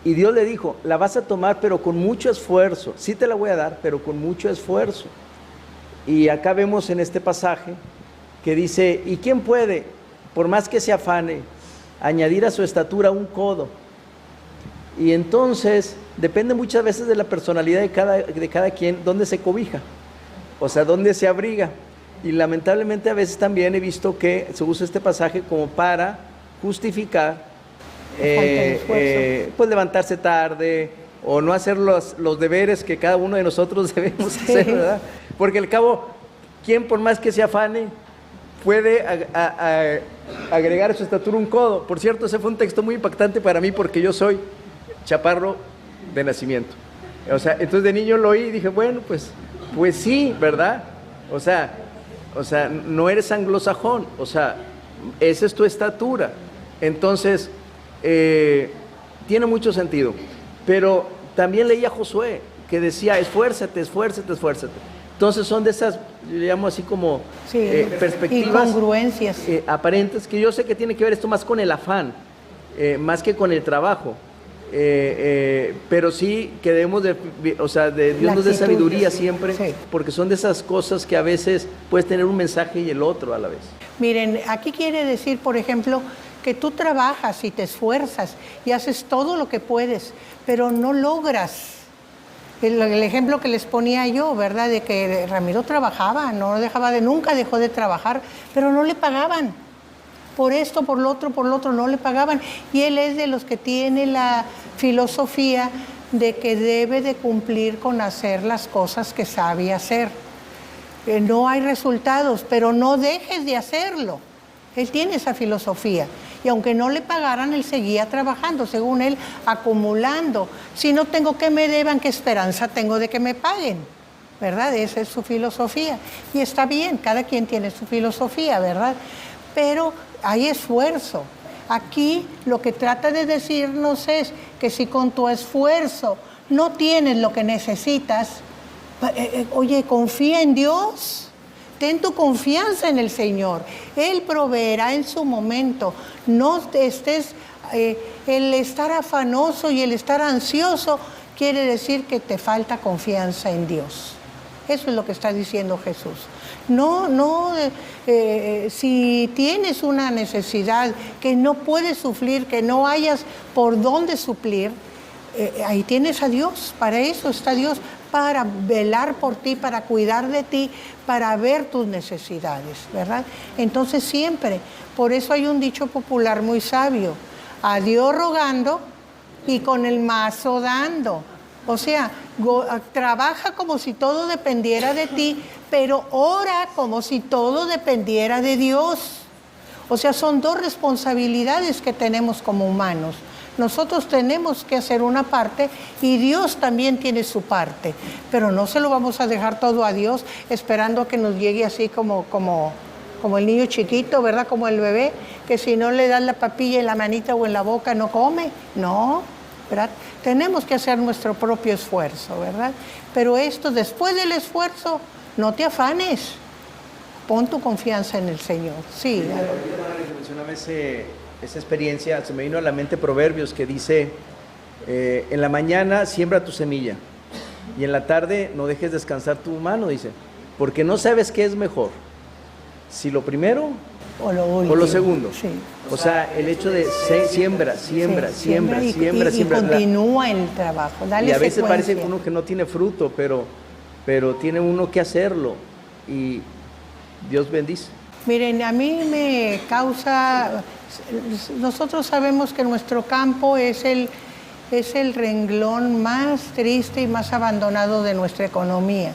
Speaker 3: y Dios le dijo: la vas a tomar pero con mucho esfuerzo, sí te la voy a dar, pero con mucho esfuerzo. Y acá vemos en este pasaje que dice: ¿y quién puede, por más que se afane, añadir a su estatura un codo? Y entonces depende muchas veces de la personalidad de cada quien, dónde se cobija, o sea, dónde se abriga. Y lamentablemente a veces también he visto que se usa este pasaje como para justificar pues levantarse tarde o no hacer los deberes que cada uno de nosotros debemos hacer, ¿verdad? Porque al cabo, ¿quién por más que se afane puede agregar a su estatura un codo? Por cierto, ese fue un texto muy impactante para mí, porque yo soy chaparro de nacimiento. O sea, entonces de niño lo oí y dije, bueno, pues sí, ¿verdad? O sea, no eres anglosajón, o sea, esa es tu estatura. Entonces, tiene mucho sentido. Pero también leía a Josué, que decía: esfuérzate. Entonces son de esas, yo le llamo así como perspectivas,
Speaker 1: incongruencias
Speaker 3: aparentes, que yo sé que tiene que ver esto más con el afán, más que con el trabajo. Pero sí que debemos de Dios nos dé sabiduría siempre, sí, porque son de esas cosas que a veces puedes tener un mensaje y el otro a la vez.
Speaker 1: Miren, aquí quiere decir, por ejemplo, que tú trabajas y te esfuerzas y haces todo lo que puedes, pero no logras. El ejemplo que les ponía yo, ¿verdad? De que Ramiro trabajaba, nunca dejó de trabajar, pero no le pagaban. Por esto, por lo otro, no le pagaban. Y él es de los que tiene la filosofía de que debe de cumplir con hacer las cosas que sabe hacer. No hay resultados, pero no dejes de hacerlo. Él tiene esa filosofía. Y aunque no le pagaran, él seguía trabajando, según él, acumulando. Si no tengo que me deban, ¿qué esperanza tengo de que me paguen? ¿Verdad? Esa es su filosofía. Y está bien, cada quien tiene su filosofía, ¿verdad? Pero hay esfuerzo. Aquí lo que trata de decirnos es que si con tu esfuerzo no tienes lo que necesitas, oye, confía en Dios. Ten tu confianza en el Señor. Él proveerá en su momento. No estés, el estar afanoso y el estar ansioso quiere decir que te falta confianza en Dios. Eso es lo que está diciendo Jesús. Si tienes una necesidad que no puedes suplir, que no hayas por dónde suplir, ahí tienes a Dios. Para eso está Dios, para velar por ti, para cuidar de ti, para ver tus necesidades, ¿verdad? Entonces siempre, por eso hay un dicho popular muy sabio: a Dios rogando y con el mazo dando. O sea, trabaja como si todo dependiera de ti, pero ora como si todo dependiera de Dios. O sea, son dos responsabilidades que tenemos como humanos. Nosotros tenemos que hacer una parte y Dios también tiene su parte, pero no se lo vamos a dejar todo a Dios esperando que nos llegue así como como el niño chiquito, ¿verdad? Como el bebé, que si no le das la papilla en la manita o en la boca no come. No, ¿verdad? Tenemos que hacer nuestro propio esfuerzo, ¿verdad? Pero esto, después del esfuerzo, no te afanes. Pon tu confianza en el Señor. Sí.
Speaker 3: Mencionaba esa experiencia, se me vino a la mente Proverbios que dice, en la mañana siembra tu semilla y en la tarde no dejes descansar tu mano, dice, porque no sabes qué es mejor, si lo primero
Speaker 1: o lo
Speaker 3: segundo.
Speaker 1: Sí.
Speaker 3: O sea, el hecho de siembra.
Speaker 1: Y continúa el trabajo. Dale
Speaker 3: y a veces
Speaker 1: secuencia.
Speaker 3: parece uno que no tiene fruto, pero tiene uno que hacerlo y Dios bendice.
Speaker 1: Miren, a mí me causa, nosotros sabemos que nuestro campo es el renglón más triste y más abandonado de nuestra economía.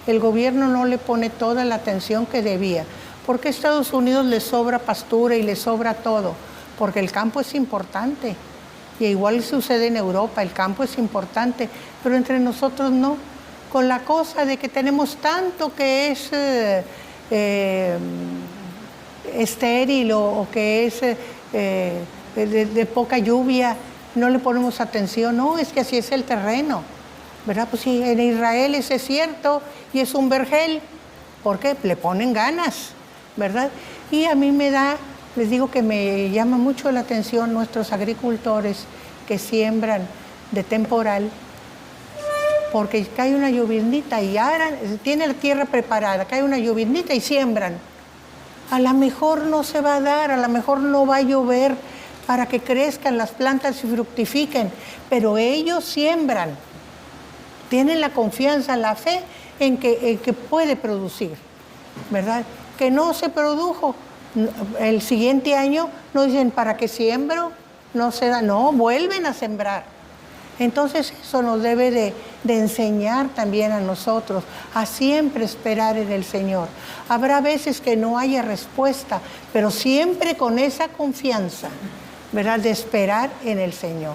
Speaker 1: El gobierno no le pone toda la atención que debía. ¿Por qué a Estados Unidos le sobra pastura y le sobra todo? Porque el campo es importante. Y igual sucede en Europa, el campo es importante, pero entre nosotros no. Con la cosa de que tenemos tanto que es estéril o que es de poca lluvia, no le ponemos atención. No, es que así es el terreno, ¿verdad? Pues sí, en Israel ese es cierto y es un vergel, porque le ponen ganas, ¿verdad? Y a mí les digo que me llama mucho la atención nuestros agricultores que siembran de temporal, porque cae una lloviznita y aran, tiene la tierra preparada, cae una lloviznita y siembran. A lo mejor no se va a dar, a lo mejor no va a llover para que crezcan las plantas y fructifiquen, pero ellos siembran, tienen la confianza, la fe en que puede producir, ¿verdad? Que no se produjo. El siguiente año no dicen, ¿para qué siembro? No se da, no, vuelven a sembrar. Entonces eso nos debe de enseñar también a nosotros a siempre esperar en el Señor. Habrá veces que no haya respuesta, pero siempre con esa confianza, ¿verdad? De esperar en el Señor,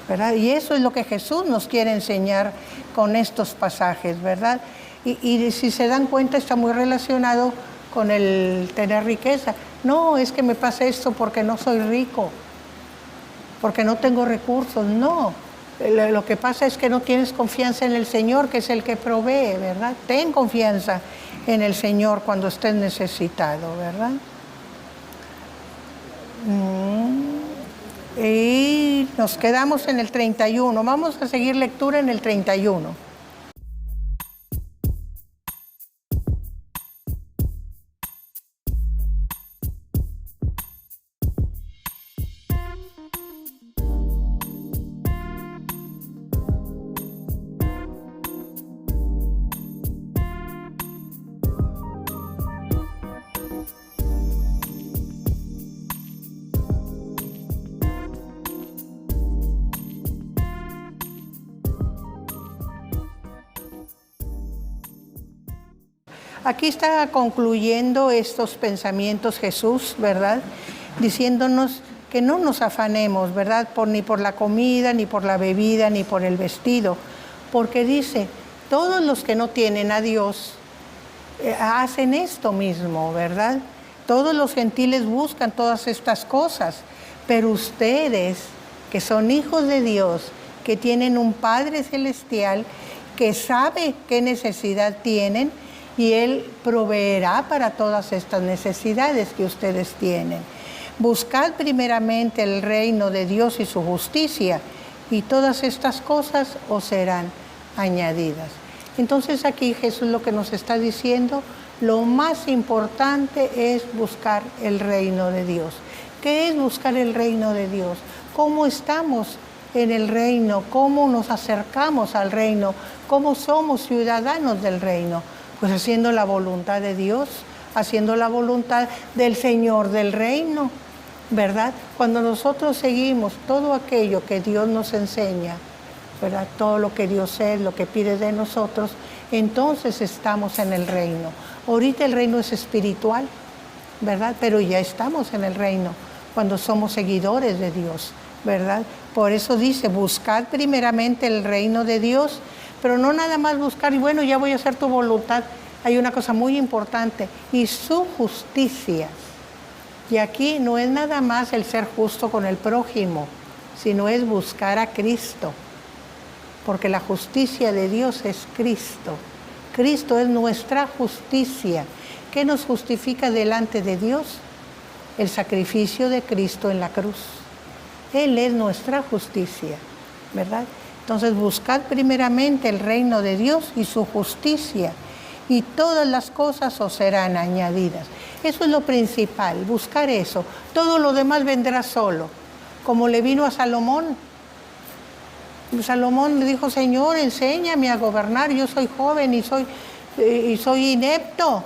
Speaker 1: ¿verdad? Y eso es lo que Jesús nos quiere enseñar con estos pasajes, ¿verdad? Y si se dan cuenta está muy relacionado con el tener riqueza. No, es que me pasa esto porque no soy rico, porque no tengo recursos, no. Lo que pasa es que no tienes confianza en el Señor, que es el que provee, ¿verdad? Ten confianza en el Señor cuando estés necesitado, ¿verdad? Y nos quedamos en el 31. Vamos a seguir lectura en el 31. Aquí está concluyendo estos pensamientos Jesús, ¿verdad? Diciéndonos que no nos afanemos, ¿verdad? Ni por la comida, ni por la bebida, ni por el vestido. Porque dice, todos los que no tienen a Dios hacen esto mismo, ¿verdad? Todos los gentiles buscan todas estas cosas. Pero ustedes, que son hijos de Dios, que tienen un Padre Celestial, que sabe qué necesidad tienen, y Él proveerá para todas estas necesidades que ustedes tienen. Buscad primeramente el reino de Dios y su justicia, y todas estas cosas os serán añadidas. Entonces aquí Jesús lo que nos está diciendo, lo más importante es buscar el reino de Dios. ¿Qué es buscar el reino de Dios? ¿Cómo estamos en el reino? ¿Cómo nos acercamos al reino? ¿Cómo somos ciudadanos del reino? Pues haciendo la voluntad de Dios, haciendo la voluntad del Señor del reino, ¿verdad? Cuando nosotros seguimos todo aquello que Dios nos enseña, ¿verdad? Todo lo que Dios es, lo que pide de nosotros, entonces estamos en el reino. Ahorita el reino es espiritual, ¿verdad? Pero ya estamos en el reino cuando somos seguidores de Dios, ¿verdad? Por eso dice, buscad primeramente el reino de Dios, pero no nada más buscar y bueno, ya voy a hacer tu voluntad. hay una cosa muy importante, y su justicia. Y aquí no es nada más el ser justo con el prójimo, sino es buscar a Cristo, porque la justicia de Dios es Cristo. Cristo es nuestra justicia. ¿Qué nos justifica delante de Dios? El sacrificio de Cristo en la cruz. Él es nuestra justicia, ¿verdad? Entonces, buscad primeramente el reino de Dios y su justicia, y todas las cosas os serán añadidas. Eso es lo principal, buscar eso. Todo lo demás vendrá solo, como le vino a Salomón. Salomón le dijo: Señor, enséñame a gobernar, yo soy joven y soy inepto.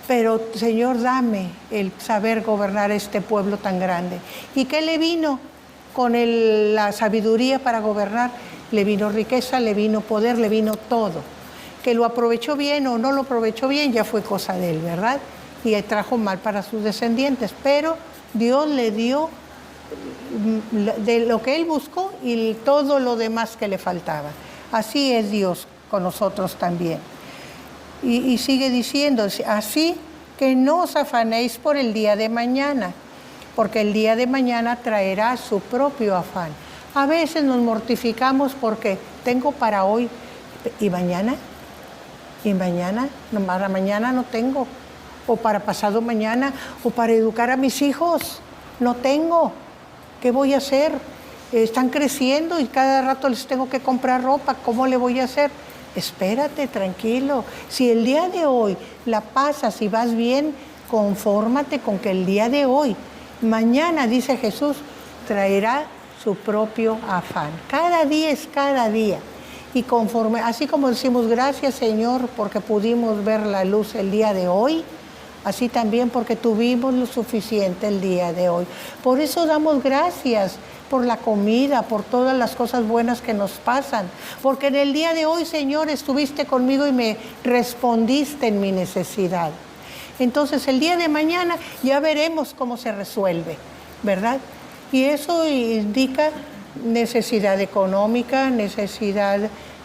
Speaker 1: Pero, Señor, dame el saber gobernar este pueblo tan grande. ¿Y qué le vino? Con la sabiduría para gobernar, le vino riqueza, le vino poder, le vino todo. Que lo aprovechó bien o no lo aprovechó bien, ya fue cosa de él, ¿verdad? Y trajo mal para sus descendientes. Pero Dios le dio de lo que él buscó y todo lo demás que le faltaba. Así es Dios con nosotros también. Y sigue diciendo: así que no os afanéis por el día de mañana, porque el día de mañana traerá su propio afán. A veces nos mortificamos porque tengo para hoy, ¿y mañana? ¿Y mañana? No, para mañana no tengo. O para pasado mañana, o para educar a mis hijos, no tengo. ¿Qué voy a hacer? Están creciendo y cada rato les tengo que comprar ropa, ¿cómo le voy a hacer? Espérate, tranquilo. Si el día de hoy la pasas y vas bien, confórmate con que el día de hoy, mañana, dice Jesús, traerá su propio afán. Cada día es cada día. Y conforme, así como decimos gracias, Señor, porque pudimos ver la luz el día de hoy, así también porque tuvimos lo suficiente el día de hoy. Por eso damos gracias por la comida, por todas las cosas buenas que nos pasan. Porque en el día de hoy, Señor, estuviste conmigo y me respondiste en mi necesidad. Entonces, el día de mañana ya veremos cómo se resuelve, ¿verdad? Y eso indica necesidad económica, necesidad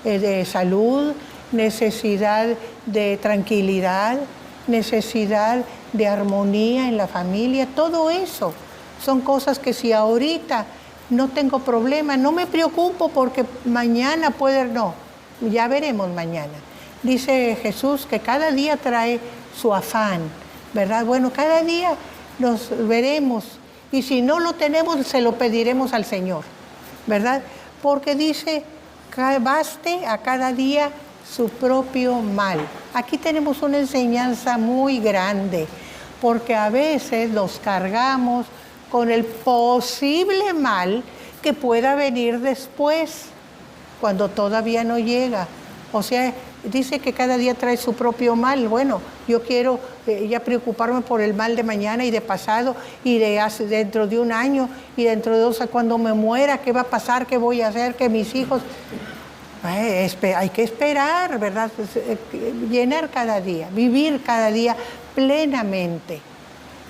Speaker 1: de salud, necesidad de tranquilidad, necesidad de armonía en la familia. Todo eso son cosas que si ahorita no tengo problema, no me preocupo porque mañana no, ya veremos mañana. Dice Jesús que cada día trae su afán, ¿verdad? Bueno, cada día nos veremos y si no lo tenemos, se lo pediremos al Señor, ¿verdad? Porque dice que baste a cada día su propio mal. Aquí tenemos una enseñanza muy grande, porque a veces los cargamos con el posible mal que pueda venir después, cuando todavía no llega. O sea, dice que cada día trae su propio mal. Bueno, yo quiero ya preocuparme por el mal de mañana y de pasado y dentro de un año y dentro de 2 años, cuando me muera, ¿qué va a pasar? ¿Qué voy a hacer? ¿Que mis hijos? Hay que esperar, ¿verdad? Llenar cada día, vivir cada día plenamente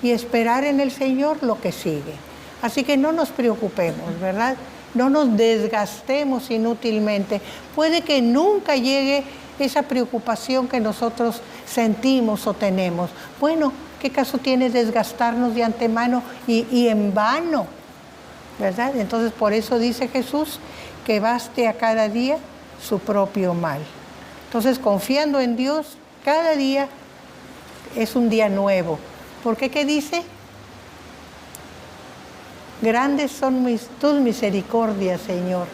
Speaker 1: y esperar en el Señor lo que sigue. Así que no nos preocupemos, ¿verdad? No nos desgastemos inútilmente. Puede que nunca llegue esa preocupación que nosotros sentimos o tenemos. Bueno, ¿qué caso tiene desgastarnos de antemano y en vano? ¿Verdad? Entonces, por eso dice Jesús que baste a cada día su propio mal. Entonces, confiando en Dios, cada día es un día nuevo. ¿Por qué? ¿Qué dice? Grandes son tus misericordias, Señor,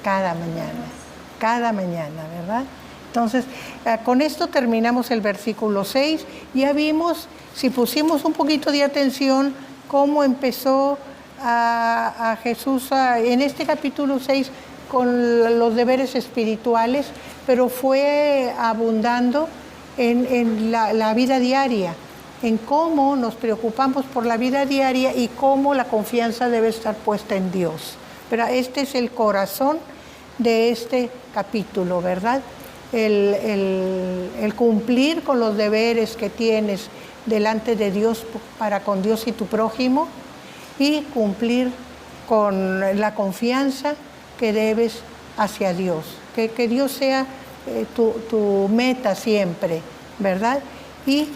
Speaker 1: cada mañana, ¿verdad? Entonces, con esto terminamos el versículo 6. Ya vimos, si pusimos un poquito de atención, cómo empezó a Jesús en este capítulo 6 con los deberes espirituales, pero fue abundando en la vida diaria, en cómo nos preocupamos por la vida diaria y cómo la confianza debe estar puesta en Dios. Pero este es el corazón de este capítulo, ¿verdad? El cumplir con los deberes que tienes delante de Dios para con Dios y tu prójimo, y cumplir con la confianza que debes hacia Dios. Que Dios sea tu meta siempre, ¿verdad? Y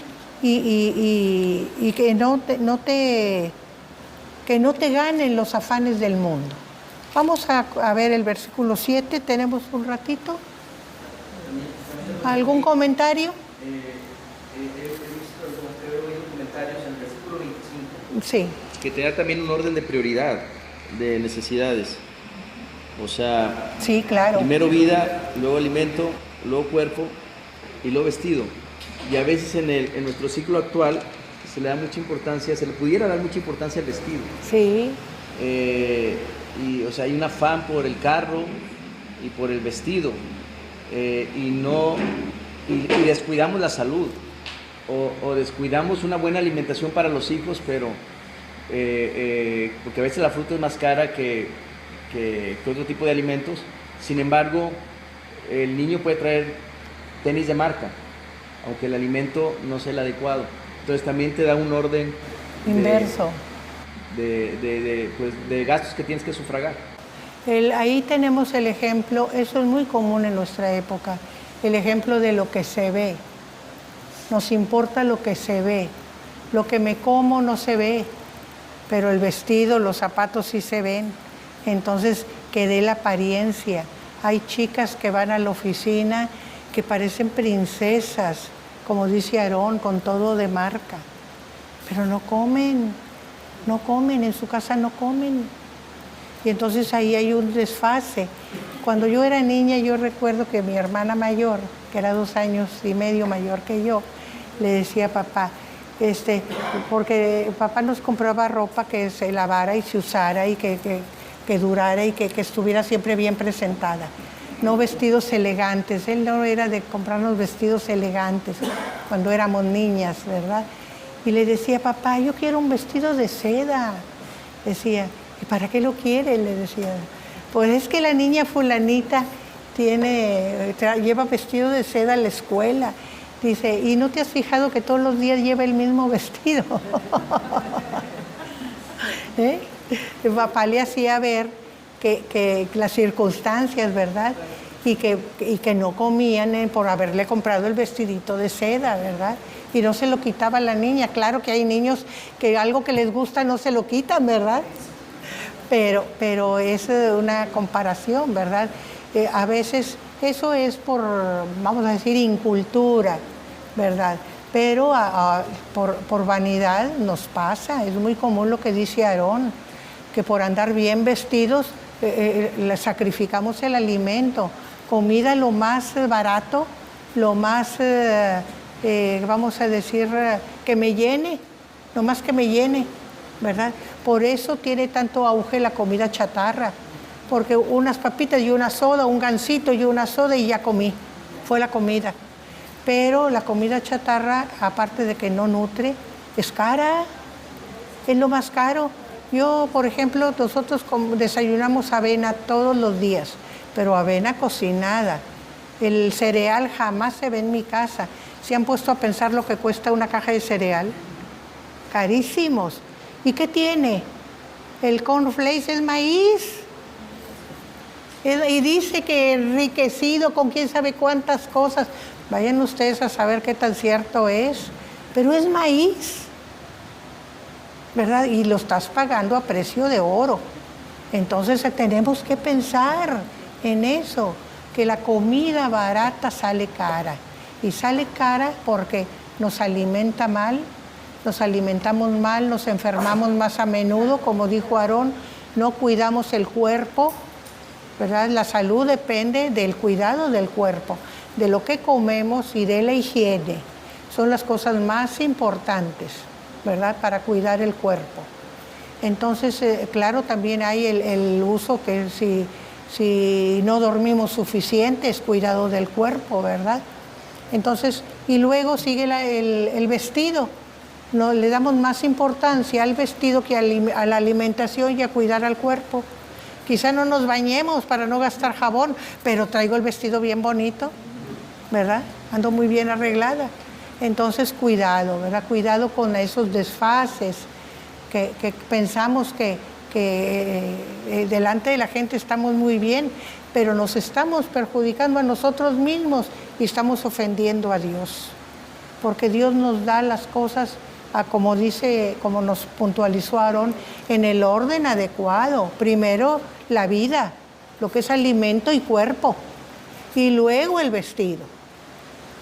Speaker 1: que que no te ganen los afanes del mundo. Vamos a ver el versículo 7, tenemos un ratito. ¿Algún comentario?
Speaker 3: He oído comentarios en el versículo 25.
Speaker 1: Sí.
Speaker 3: Que te da también un orden de prioridad, de necesidades. O sea,
Speaker 1: Sí, claro.
Speaker 3: primero vida, luego alimento, luego cuerpo y luego vestido. Y a veces en nuestro ciclo actual se le da mucha importancia, se le pudiera dar mucha importancia al vestido.
Speaker 1: Sí.
Speaker 3: Y o sea, hay un afán por el carro y por el vestido. Y descuidamos la salud. O descuidamos una buena alimentación para los hijos, pero porque a veces la fruta es más cara que otro tipo de alimentos. Sin embargo, el niño puede traer tenis de marca, aunque el alimento no sea el adecuado. Entonces también te da un orden
Speaker 1: Inverso.
Speaker 3: de gastos que tienes que sufragar.
Speaker 1: Ahí tenemos el ejemplo, eso es muy común en nuestra época, el ejemplo de lo que se ve. Nos importa lo que se ve. Lo que me como no se ve, pero el vestido, los zapatos sí se ven. Entonces, que dé la apariencia. Hay chicas que van a la oficina que parecen princesas, como dice Aarón, con todo de marca, pero no comen, en su casa no comen. Y entonces ahí hay un desfase. Cuando yo era niña, yo recuerdo que mi hermana mayor, que era 2 años y medio mayor que yo, le decía a papá, porque papá nos compraba ropa que se lavara y se usara y que durara y que estuviera siempre bien presentada. No vestidos elegantes, él no era de comprarnos vestidos elegantes cuando éramos niñas, ¿verdad? Y le decía, papá, yo quiero un vestido de seda. Decía, ¿y para qué lo quiere? Le decía, pues es que la niña fulanita lleva vestido de seda a la escuela. Dice, ¿y no te has fijado que todos los días lleva el mismo vestido? El papá le hacía ver que las circunstancias, ¿verdad? Y que no comían por haberle comprado el vestidito de seda, ¿verdad? Y no se lo quitaba la niña. Claro que hay niños que algo que les gusta no se lo quitan, ¿verdad? Pero es una comparación, ¿verdad? A veces eso es por, vamos a decir, incultura, ¿verdad? Pero por vanidad nos pasa. Es muy común lo que dice Aarón, que por andar bien vestidos le sacrificamos el alimento. Comida lo más barato, lo más, vamos a decir, que me llene, lo más que me llene, ¿verdad? Por eso tiene tanto auge la comida chatarra, porque unas papitas y una soda, un gansito y una soda y ya comí, fue la comida. Pero la comida chatarra, aparte de que no nutre, es cara, es lo más caro. Yo, por ejemplo, nosotros desayunamos avena todos los días, pero avena cocinada. El cereal jamás se ve en mi casa. ¿Se han puesto a pensar lo que cuesta una caja de cereal? Carísimos. ¿Y qué tiene? El cornflakes es maíz. Y dice que enriquecido con quién sabe cuántas cosas. Vayan ustedes a saber qué tan cierto es. Pero es maíz, ¿verdad? Y lo estás pagando a precio de oro. Entonces tenemos que pensar en eso, que la comida barata sale cara. Y sale cara porque nos alimenta mal, nos alimentamos mal, nos enfermamos más a menudo, como dijo Aarón, no cuidamos el cuerpo, ¿verdad? La salud depende del cuidado del cuerpo, de lo que comemos y de la higiene. Son las cosas más importantes, ¿verdad? Para cuidar el cuerpo. Entonces, claro, también hay el uso que si no dormimos suficiente es cuidado del cuerpo, ¿verdad? Entonces, y luego sigue el vestido. No, le damos más importancia al vestido que a la alimentación y a cuidar al cuerpo. Quizá no nos bañemos para no gastar jabón, pero traigo el vestido bien bonito, ¿verdad? Ando muy bien arreglada. Entonces, cuidado, ¿verdad? Cuidado con esos desfases que pensamos que delante de la gente estamos muy bien, pero nos estamos perjudicando a nosotros mismos y estamos ofendiendo a Dios. porque Dios nos da las cosas, como dice, como nos puntualizó Aarón, en el orden adecuado. Primero la vida, lo que es alimento y cuerpo, y luego el vestido.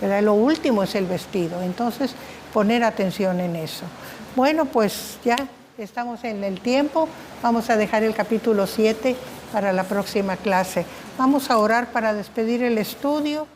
Speaker 1: ¿Verdad? Lo último es el vestido, entonces poner atención en eso. Bueno, pues ya estamos en el tiempo, vamos a dejar el capítulo 7 para la próxima clase. Vamos a orar para despedir el estudio.